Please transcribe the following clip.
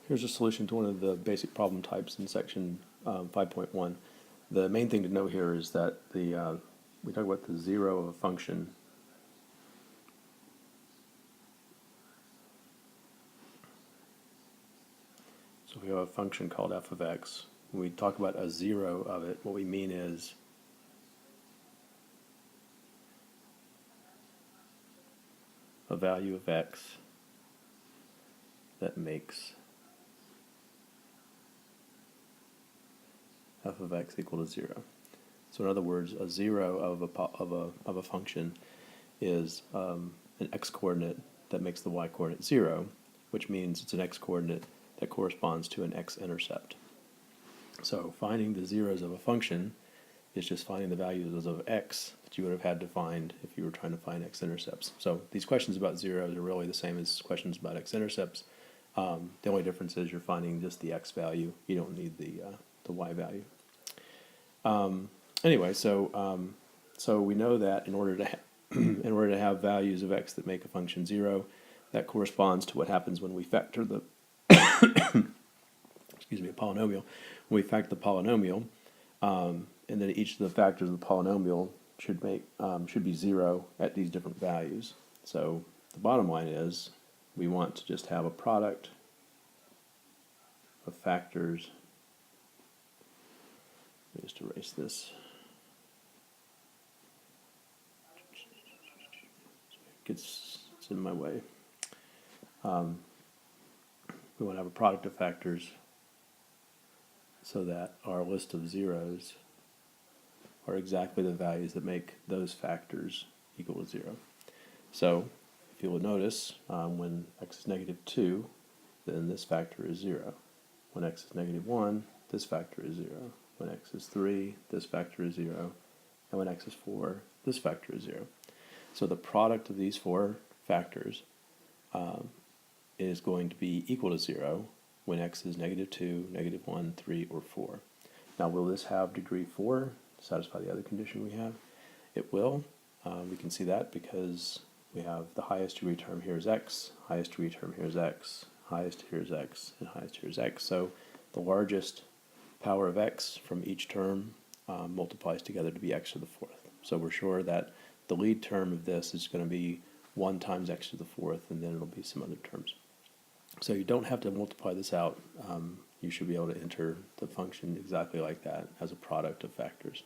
Here's a solution to one of the basic problem types in section 5.1. The main thing to note here is that we talk about the zero of a function. So we have a function called f of x. When we talk about a zero of it, what we mean is a value of x that makes f of x equal to 0. So in other words, a zero of a function is an x-coordinate that makes the y-coordinate 0, which means it's an x-coordinate that corresponds to an x-intercept. So finding the zeros of a function is just finding the values of x that you would have had to find if you were trying to find x-intercepts. So these questions about zeros are really the same as questions about x-intercepts. The only difference is you're finding just the x value. You don't need the y value. Anyway, so we know that in order to in order to have values of x that make a function 0, that corresponds to what happens when we factor the excuse me, a polynomial. When we factor the polynomial, and then each of the factors of the polynomial should be 0 at these different values. So the bottom line is we want to just have a product of factors. Let me just erase this. It's in my way. We want to have a product of factors so that our list of zeros are exactly the values that make those factors equal to 0. So if you will notice, when x is negative 2, then this factor is 0. When x is negative 1, this factor is 0. When x is 3, this factor is 0. And when x is 4, this factor is 0. So the product of these four factors is going to be equal to 0 when x is negative 2, negative 1, 3, or 4. Now, will this have degree 4 to satisfy the other condition we have? It will. We can see that because we have the highest degree term here is x, highest degree term here is x, highest here is x, and highest here is x. So the largest power of x from each term multiplies together to be x to the 4th. So we're sure that the lead term of this is going to be 1 times x to the 4th, and then it'll be some other terms. So you don't have to multiply this out. You should be able to enter the function exactly like that as a product of factors.